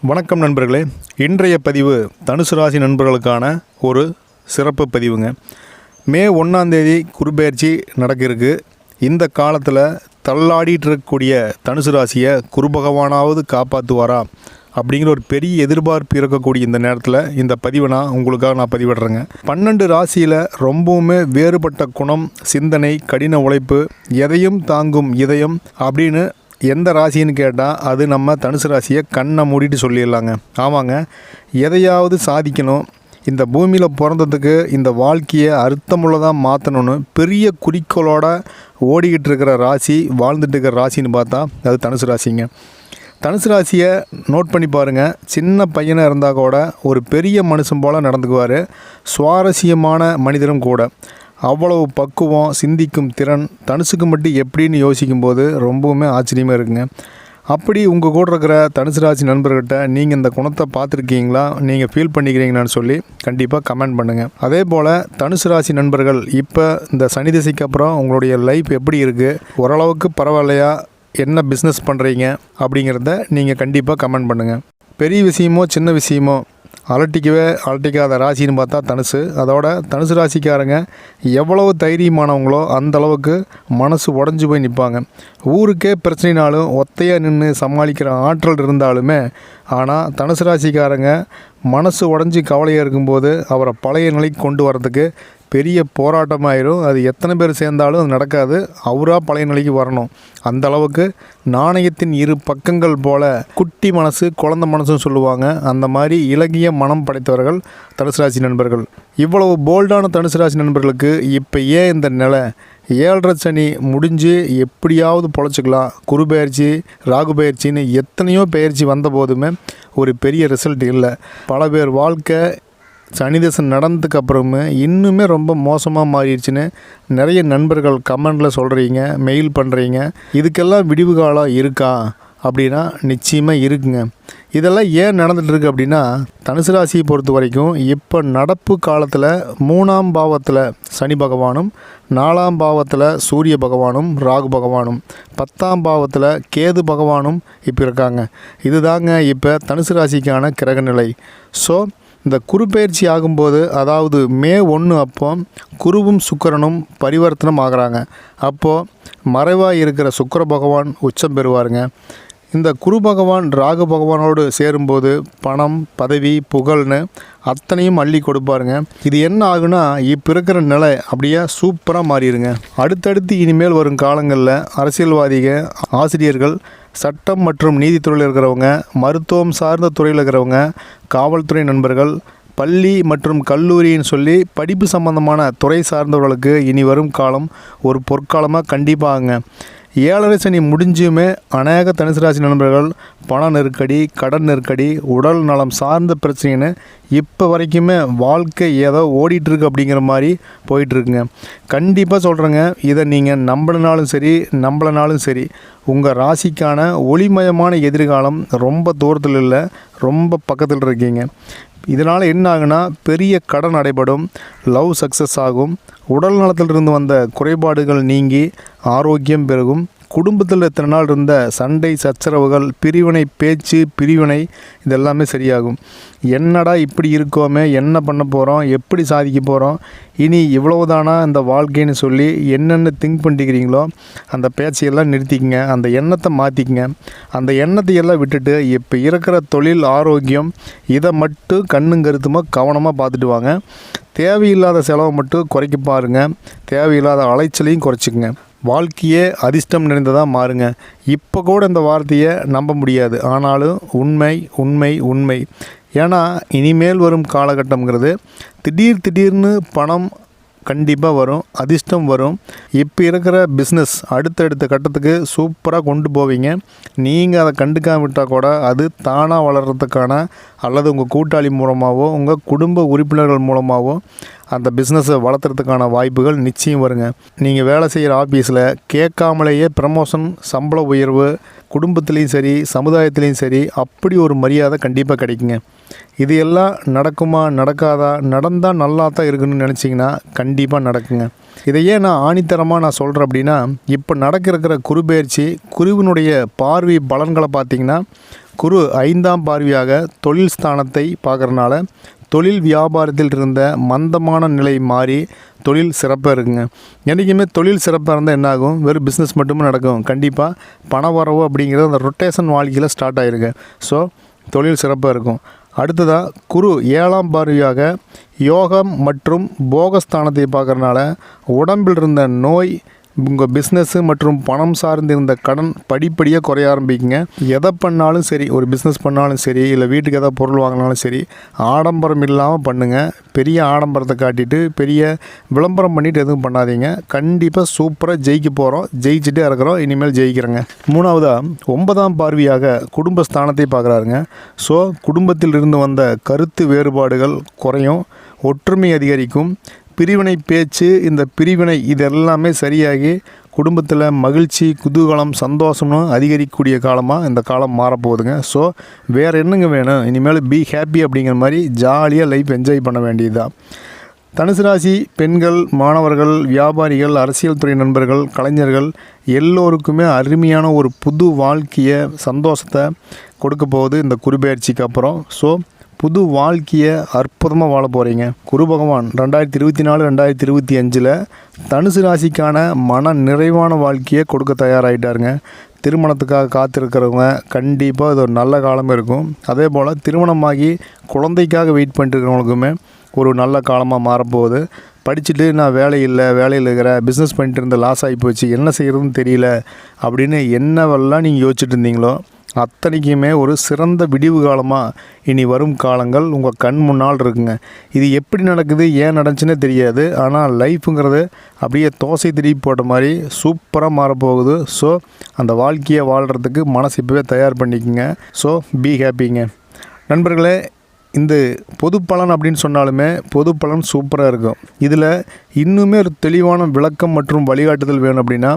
வணக்கம் நண்பர்களே. இன்றைய பதிவு தனுசு ராசி நண்பர்களுக்கான ஒரு சிறப்பு பதிவுங்க. மே 1 குருபெயர்ச்சி நடக்கிருக்கு. இந்த காலத்தில் தள்ளாடிட்டு இருக்கக்கூடிய தனுசு ராசியை குரு பகவானாவது காப்பாற்றுவாரா அப்படிங்கிற ஒரு பெரிய எதிர்பார்ப்பு இருக்கக்கூடிய இந்த நேரத்தில் இந்த பதிவை நான் பதிவிடுறேங்க. 12 ராசியில் ரொம்பவுமே வேறுபட்ட குணம், சிந்தனை, கடின உழைப்பு, எதையும் தாங்கும் இதயம் அப்படின்னு எந்த ராசின்னு கேட்டால் அது நம்ம தனுசு ராசியை கண்ணை மூடிட்டு சொல்லிடலாங்க. ஆமாங்க, எதையாவது சாதிக்கணும், இந்த பூமியில் பிறந்ததுக்கு இந்த வாழ்க்கையை அர்த்தமுள்ளதாக மாற்றணும்னு பெரிய குறிக்கோளோட ஓடிக்கிட்டு இருக்கிற ராசி, வாழ்ந்துட்டு இருக்கிற ராசின்னு பார்த்தா அது தனுசு ராசிங்க. தனுசு ராசியை நோட் பண்ணி பாருங்கள். சின்ன பையனாக இருந்தால் கூட ஒரு பெரிய மனுஷன் போல் நடந்துக்குவார். சுவாரஸ்யமான மனிதரும் கூட. அவ்வளவு பக்குவம், சிந்திக்கும் திறன் தனுசுக்கு மட்டும் எப்படின்னு யோசிக்கும்போது ரொம்பவுமே ஆச்சரியமாக இருக்குங்க. அப்படி உங்கள் கூட இருக்கிற தனுசு ராசி நண்பர்கிட்ட நீங்கள் இந்த குணத்தை பார்த்துருக்கீங்களா, நீங்கள் ஃபீல் பண்ணிக்கிறீங்களான்னு சொல்லி கண்டிப்பாக கமெண்ட் பண்ணுங்கள். அதே போல் தனுசு ராசி நண்பர்கள் இப்போ இந்த சனி திசைக்கு அப்புறம் உங்களுடைய லைஃப் எப்படி இருக்குது, ஓரளவுக்கு பரவாயில்லையா, என்ன பிஸ்னஸ் பண்ணுறீங்க அப்படிங்கிறத நீங்கள் கண்டிப்பாக கமெண்ட் பண்ணுங்கள். பெரிய விஷயமோ சின்ன விஷயமோ அலட்டிக்காத ராசின்னு பார்த்தா தனுசு. அதோட தனுசு ராசிக்காரங்க எவ்வளவு தைரியமானவங்களோ அந்த அளவுக்கு மனசு உடஞ்சி போய் நிற்பாங்க. ஊருக்கே பிரச்சனைனாலும் ஒத்தையாக நின்று சமாளிக்கிற ஆற்றல் இருந்தாலுமே, ஆனால் தனுசு ராசிக்காரங்க மனசு உடஞ்சி கவலையாக இருக்கும்போது அவரை பழைய நிலைக்கு கொண்டு வரதுக்கு பெரிய போராட்டமாயிரும். அது எத்தனை பேர் சேர்ந்தாலும் அது நடக்காது. அவராக பழைய நிலைக்கு வரணும். அந்த அளவுக்கு நாணயத்தின் இரு பக்கங்கள் போல குட்டி மனசு, குழந்தை மனசுன்னு சொல்லுவாங்க. அந்த மாதிரி இலகிய மனம் படைத்தவர்கள் தனுசு ராசி நண்பர்கள். இவ்வளவு போல்டான தனுசு ராசி நண்பர்களுக்கு இப்போ ஏன் இந்த நிலை? 7.5 சனி முடிஞ்சு எப்படியாவது பொழைச்சிக்கலாம், குரு பயிற்சி, ராகு பயிற்சின்னு எத்தனையோ பயிற்சி வந்த போதுமே ஒரு பெரிய ரிசல்ட் இல்லை. பல பேர் வாழ்க்கை சனி தசை நடந்ததுக்கு அப்புறமே இன்னுமே ரொம்ப மோசமாக மாறிடுச்சுன்னு நிறைய நண்பர்கள் கமெண்டில் சொல்கிறீங்க, மெயில் பண்ணுறீங்க. இதுக்கெல்லாம் விடிவு காலம் இருக்கா அப்படின்னா நிச்சயமாக இருக்குங்க. இதெல்லாம் ஏன் நடந்துகிட்ருக்கு அப்படின்னா, தனுசு ராசியை பொறுத்த வரைக்கும் இப்போ நடப்பு காலத்தில் 3ஆம் பாவத்தில் சனி பகவானும், 4ஆம் பாவத்தில் சூரிய பகவானும், ராகு பகவானும், 10ஆம் பாவத்தில் கேது பகவானும் இப்போ இருக்காங்க. இதுதாங்க இப்போ தனுசு ராசிக்கான கிரகநிலை. ஸோ இந்த குரு பயிற்சி ஆகும்போது, அதாவது மே 1 அப்போ குருவும் சுக்கிரனும் பரிவர்த்தனம் ஆகிறாங்க. அப்போது மறைவாக இருக்கிற சுக்கிர பகவான் உச்சம் பெறுவாருங்க. இந்த குரு பகவான் ராகு பகவானோடு சேரும்போது பணம், பதவி, புகழ்னு அத்தனையும் அள்ளி கொடுப்பாருங்க. இது என்ன ஆகுனா, இப்போ இருக்கிற நிலை அப்படியே சூப்பராக மாறிடுங்க. அடுத்தடுத்து இனிமேல் வரும் காலங்களில் அரசியல்வாதிகள், ஆசிரியர்கள், சட்டம் மற்றும் நீதித்துறையில் இருக்கிறவங்க, மருத்துவம் சார்ந்த துறையில் இருக்கிறவங்க, காவல்துறை நண்பர்கள், பள்ளி மற்றும் கல்லூரின்னு சொல்லி படிப்பு சம்பந்தமான துறை சார்ந்தவர்களுக்கு இனி வரும் காலம் ஒரு பொற்காலமாக கண்டிப்பாகுங்க. 7.5 சனி முடிஞ்சுமே அநேக தனுசு ராசி நண்பர்கள் பண நெருக்கடி, கடன் நெருக்கடி, உடல் நலம் சார்ந்த பிரச்சனைன்னு இப்போ வரைக்குமே வாழ்க்கை ஏதோ ஓடிட்டுருக்கு அப்படிங்கிற மாதிரி போயிட்டுருக்குங்க. கண்டிப்பாக சொல்கிறேங்க, இதை நீங்கள் நம்பலனாலும் சரி நம்பலனாலும் சரி, உங்கள் ராசிக்கான ஒளிமயமான எதிர்காலம் ரொம்ப தூரத்தில் இல்லை, ரொம்ப பக்கத்தில் இருக்கீங்க. இதனால் என்ன ஆகுனா, பெரிய கடன் அடைபடும், லவ் சக்ஸஸ் ஆகும், உடல் நலத்திலிருந்து வந்த குறைபாடுகள் நீங்கி ஆரோக்கியம் பெருகும், குடும்பத்தில் இத்தனை நாள் இருந்த சண்டை சச்சரவுகள், பிரிவினை பேச்சு, பிரிவினை இதெல்லாமே சரியாகும். என்னடா இப்படி இருக்கோமே, என்ன பண்ண போகிறோம், எப்படி சாதிக்க போகிறோம், இனி இவ்வளவுதானா இந்த வாழ்க்கைன்னு சொல்லி என்னென்ன திங்க் பண்ணிக்கிறீங்களோ அந்த பேச்சையெல்லாம் நிறுத்திக்கங்க. அந்த எண்ணத்தை மாற்றிக்கங்க. அந்த எண்ணத்தையெல்லாம் விட்டுட்டு இப்போ இருக்கிற தொழில், ஆரோக்கியம் இதை மட்டும் கண்ணும் கருத்துமாக கவனமாக பார்த்துட்டு வாங்க. தேவையில்லாத செலவை மட்டும் குறைக்க பாருங்கள். தேவையில்லாத அலைச்சலையும் குறைச்சிக்கங்க. வாழ்க்கையே அதிர்ஷ்டம் நிறைந்ததாக மாறுங்க. இப்போ கூட இந்த வார்த்தையை நம்ப முடியாது, ஆனாலும் உண்மை உண்மை உண்மை. ஏன்னா இனிமேல் வரும் காலகட்டம்ங்கிறது திடீர்னு பணம் கண்டிப்பாக வரும், அதிர்ஷ்டம் வரும். இப்போ இருக்கிற பிஸ்னஸ் அடுத்தடுத்த கட்டத்துக்கு சூப்பராக கொண்டு போவீங்க. நீங்கள் அதை கண்டுக்காம விட்டால் கூட அது தானாக வளர்கிறதுக்கான, அல்லது உங்கள் கூட்டாளி மூலமாகவோ உங்கள் குடும்ப உறுப்பினர்கள் மூலமாகவோ அந்த பிஸ்னஸை வளர்த்துறதுக்கான வாய்ப்புகள் நிச்சயம் வருங்க. நீங்கள் வேலை செய்கிற ஆஃபீஸில் கேட்காமலேயே ப்ரமோஷன், சம்பள உயர்வு, குடும்பத்துலேயும் சரி சமுதாயத்துலேயும் சரி அப்படி ஒரு மரியாதை கண்டிப்பாக கிடைக்குங்க. இது எல்லாம் நடக்குமா நடக்காதா, நடந்தால் நல்லா தான் இருக்குன்னு நினச்சிங்கன்னா கண்டிப்பாக நடக்குங்க. இதையே நான் ஆணித்தரமாக சொல்கிறேன் அப்படின்னா, இப்போ நடக்கிற குரு பயிற்சி, குருவினுடைய பார்வை பலன்களை பார்த்திங்கன்னா, குரு 5ஆம் பார்வையாக தொழில் ஸ்தானத்தை பார்க்குறனால தொழில் வியாபாரத்தில் இருந்த மந்தமான நிலை மாறி தொழில் சிறப்பாக இருக்குங்க. என்றைக்குமே தொழில் சிறப்பாக இருந்தால் என்னாகும், வெறும் பிஸ்னஸ் மட்டுமே நடக்கும். கண்டிப்பாக பண வரவு அப்படிங்கிறது அந்த ரொட்டேஷன் வாழ்க்கையில் ஸ்டார்ட் ஆகிருக்கு. ஸோ தொழில் சிறப்பாக இருக்கும். அடுத்ததாக குரு 7ஆம் பார்வையாக யோகம் மற்றும் போகஸ்தானத்தை பார்க்குறனால உடம்பில் இருந்த நோய், உங்கள் பிஸ்னஸ்ஸு மற்றும் பணம் சார்ந்திருந்த கடன் படிப்படியாக குறைய ஆரம்பிக்குங்க. எதை பண்ணாலும் சரி, ஒரு பிஸ்னஸ் பண்ணாலும் சரி, இல்லை வீட்டுக்கு எதாவது பொருள் வாங்கினாலும் சரி, ஆடம்பரம் இல்லாமல் பண்ணுங்கள். பெரிய ஆடம்பரத்தை காட்டிட்டு பெரிய விளம்பரம் பண்ணிவிட்டு எதுவும் பண்ணாதீங்க. கண்டிப்பாக சூப்பராக ஜெயிக்க போகிறோம், ஜெயிச்சுட்டே இருக்கிறோம், இனிமேல் ஜெயிக்கிறேங்க. மூணாவதாக 9ஆம் பார்வையாக குடும்பஸ்தானத்தை பார்க்குறாருங்க. ஸோ குடும்பத்தில் இருந்து வந்த கருத்து வேறுபாடுகள் குறையும், ஒற்றுமை அதிகரிக்கும். பிரிவினை பேச்சு, இந்த பிரிவினை இதெல்லாமே சரியாகி குடும்பத்தில் மகிழ்ச்சி, குதூகலம், சந்தோஷம்னு அதிகரிக்கக்கூடிய காலமாக இந்த காலம் மாறப்போகுதுங்க. ஸோ வேறு என்னங்க வேணும், இனிமேல் பி ஹாப்பி அப்படிங்கிற மாதிரி ஜாலியாக லைஃப் என்ஜாய் பண்ண வேண்டியது தான். தனுசு ராசி பெண்கள், மாணவர்கள், வியாபாரிகள், அரசியல் துறை நண்பர்கள், கலைஞர்கள் எல்லோருக்குமே அருமையான ஒரு புது வாழ்க்கையை, சந்தோஷத்தை கொடுக்க போகுது இந்த குருபெயர்ச்சிக்கு அப்புறம். ஸோ புது வாழ்க்கையை அற்புதமாக வாழ போகிறீங்க. குரு பகவான் 2024-2025 தனுசு ராசிக்கான மன நிறைவான வாழ்க்கையை கொடுக்க தயாராகிட்டாருங்க. திருமணத்துக்காக காத்திருக்கிறவங்க கண்டிப்பாக இது ஒரு நல்ல காலமாக இருக்கும். அதே போல் திருமணமாகி குழந்தைக்காக வெயிட் பண்ணிட்டு இருக்கிறவங்களுக்குமே ஒரு நல்ல காலமாக மாறப்போகுது. படிச்சுட்டு நான் வேலையில் இருக்கிற, பிஸ்னஸ் பண்ணிட்டு இருந்த லாஸ் ஆகி போச்சு, என்ன செய்கிறதுன்னு தெரியல அப்படின்னு என்னவெல்லாம் நீங்கள் யோசிச்சுட்டு இருந்தீங்களோ அத்தனைக்குமே ஒரு சிறந்த விடிவு காலமாக இனி வரும் காலங்கள் உங்கள் கண் முன்னால் இருக்குங்க. இது எப்படி நடக்குது, ஏன் நடந்துச்சுன்னே தெரியாது. ஆனால் லைஃப்புங்கிறது அப்படியே தோசை திருப்பி போட்ட மாதிரி சூப்பராக மாறப்போகுது. ஸோ அந்த வாழ்க்கையை வாழ்கிறதுக்கு மனசு இப்போவே தயார் பண்ணிக்கோங்க. ஸோ பி ஹாப்பிங்க நண்பர்களே. இந்த பொது பலன் அப்படின்னு சொன்னாலுமே பொது பலன் சூப்பராக இருக்கும். இதில் இன்னுமே ஒரு தெளிவான விளக்கம் மற்றும் வழிகாட்டுதல் வேணும் அப்படின்னா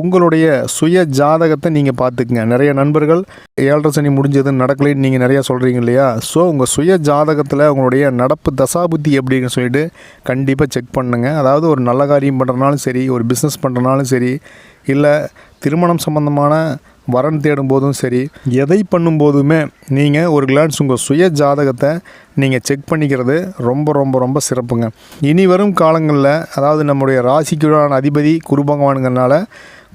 உங்களுடைய சுய ஜாதகத்தை நீங்கள் பார்த்துக்குங்க. நிறைய நண்பர்கள் 7.5 சனி முடிஞ்சதுன்னு நடக்கலைன்னு நீங்கள் நிறையா சொல்கிறீங்க இல்லையா? ஸோ உங்கள் சுய ஜாதகத்தில் உங்களுடைய நடப்பு தசாபுத்தி எப்படின்னு சொல்லிட்டு கண்டிப்பாக செக் பண்ணுங்கள். அதாவது ஒரு நல்ல காரியம் பண்ணுறனாலும் சரி, ஒரு பிஸ்னஸ் பண்ணுறனாலும் சரி, இல்லை திருமணம் சம்பந்தமான வரன் தேடும் போதும் சரி, எதை பண்ணும்போதுமே நீங்கள் ஒரு கிளான்ஸ் உங்கள் சுய ஜாதகத்தை நீங்கள் செக் பண்ணிக்கிறது ரொம்ப ரொம்ப ரொம்ப சிறப்புங்க. இனி வரும் காலங்களில், அதாவது நம்முடைய ராசிக்குடான அதிபதி குரு பகவானுங்கிறனால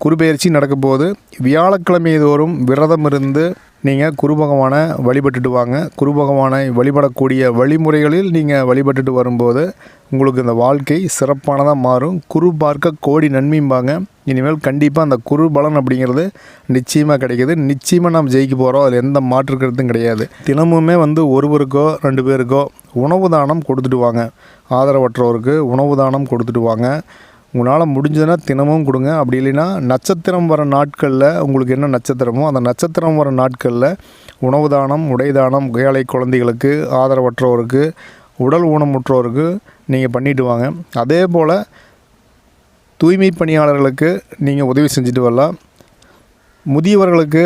குருபெயர்ச்சி நடக்க போது வியாழக்கிழமை தோறும் விரதம் இருந்து நீங்கள் குரு பகவானை வழிபட்டுட்டு வாங்க. குரு பகவானை வழிபடக்கூடிய வழிமுறைகளில் நீங்கள் வழிபட்டுட்டு வரும்போது உங்களுக்கு இந்த வாழ்க்கை சிறப்பானதாக மாறும். குரு பார்க்க கோடி நன்மையும்பாங்க. இனிமேல் கண்டிப்பாக அந்த குரு பலன் அப்படிங்கிறது நிச்சயமாக கிடைக்கிது. நிச்சயமாக நாம் ஜெயிக்க போகிறோம், அதில் எந்த மாற்று கருத்தும் கிடையாது. தினமுமே ஒருவருக்கோ 2 பேருக்கோ உணவு தானம் கொடுத்துட்டு வாங்க. ஆதரவற்றோருக்கு உணவு தானம் கொடுத்துட்டு வாங்க. உங்களால் முடிஞ்சதுன்னா தினமும் கொடுங்க. அப்படி இல்லைன்னா நட்சத்திரம் வர நாட்களில் உங்களுக்கு என்ன நட்சத்திரமோ அந்த நட்சத்திரம் வர நாட்களில் உணவு தானம், உடை தானம், ஏழை குழந்தைகளுக்கு, ஆதரவற்றோருக்கு, உடல் ஊனமுற்றோருக்கு நீங்கள் பண்ணிட்டு வாங்க. அதே போல் தூய்மை பணியாளர்களுக்கு நீங்கள் உதவி செஞ்சுட்டு வரலாம். முதியவர்களுக்கு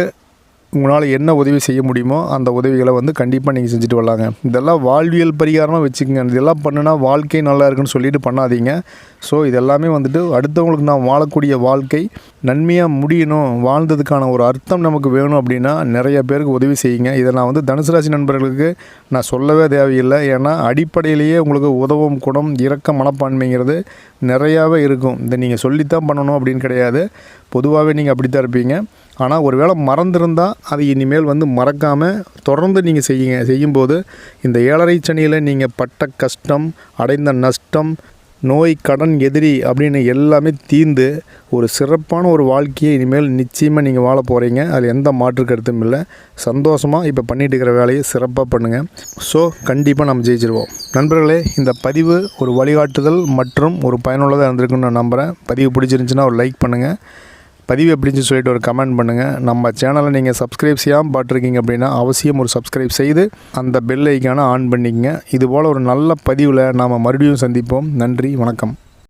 உங்களால் என்ன உதவி செய்ய முடியுமோ அந்த உதவிகளை கண்டிப்பாக நீங்கள் செஞ்சுட்டு வரலாங்க. இதெல்லாம் வாழ்வியல் பரிகாரமாக வச்சுக்கோங்க. இதெல்லாம் பண்ணுனா வாழ்க்கை நல்லா இருக்குன்னு சொல்லிட்டு பண்ணாதீங்க. ஸோ இதெல்லாமே அடுத்தவங்களுக்கு நான் வாழக்கூடிய வாழ்க்கை நன்மையாக முடியணும், வாழ்ந்ததுக்கான ஒரு அர்த்தம் நமக்கு வேணும் அப்படின்னா நிறைய பேருக்கு உதவி செய்யுங்க. இதை நான் தனுசு ராசி நண்பர்களுக்கு நான் சொல்லவே தேவையில்லை. ஏன்னா அடிப்படையிலேயே உங்களுக்கு உதவும் குணம், இரக்க மனப்பான்மைங்கிறது நிறையாவே இருக்கும். இதை நீங்கள் சொல்லித்தான் பண்ணணும் அப்படின்னு கிடையாது. பொதுவாகவே நீங்கள் அப்படித்தான் இருப்பீங்க. ஆனால் ஒரு வேளை மறந்துருந்தால் அது இனிமேல் மறக்காமல் தொடர்ந்து நீங்கள் செய்யும்போது இந்த 7.5 சனியில் நீங்கள் பட்ட கஷ்டம், அடைந்த நஷ்டம், நோய், கடன், எதிரி அப்படின்னு எல்லாமே தீர்ந்து ஒரு சிறப்பான ஒரு வாழ்க்கையை இனிமேல் நிச்சயமாக நீங்கள் வாழ போகிறீங்க. அதில் எந்த மாற்று கருத்தும் இல்லை. சந்தோஷமாக இப்போ பண்ணிட்டு இருக்கிற வேலையை சிறப்பாக பண்ணுங்கள். ஸோ கண்டிப்பாக நம்ம ஜெயிச்சிருவோம். நண்பர்களே, இந்த பதிவு ஒரு வழிகாட்டுதல் மற்றும் ஒரு பயனுள்ளதாக இருந்திருக்குன்னு நான் நம்புகிறேன். பதிவு பிடிச்சிருந்துச்சுன்னா ஒரு லைக் பண்ணுங்கள். பதிவு எப்படின்னு சொல்லிட்டு ஒரு கமெண்ட் பண்ணுங்கள். நம்ம சேனலை நீங்கள் சப்ஸ்கிரைப் செய்யாமல் பார்த்துருக்கீங்க அப்படின்னா அவசியம் ஒரு சப்ஸ்கிரைப் செய்து அந்த பெல் ஐக்கானை ஆன் பண்ணிக்கங்க. இதுபோல் ஒரு நல்ல பதிவில் நாம் மறுபடியும் சந்திப்போம். நன்றி, வணக்கம்.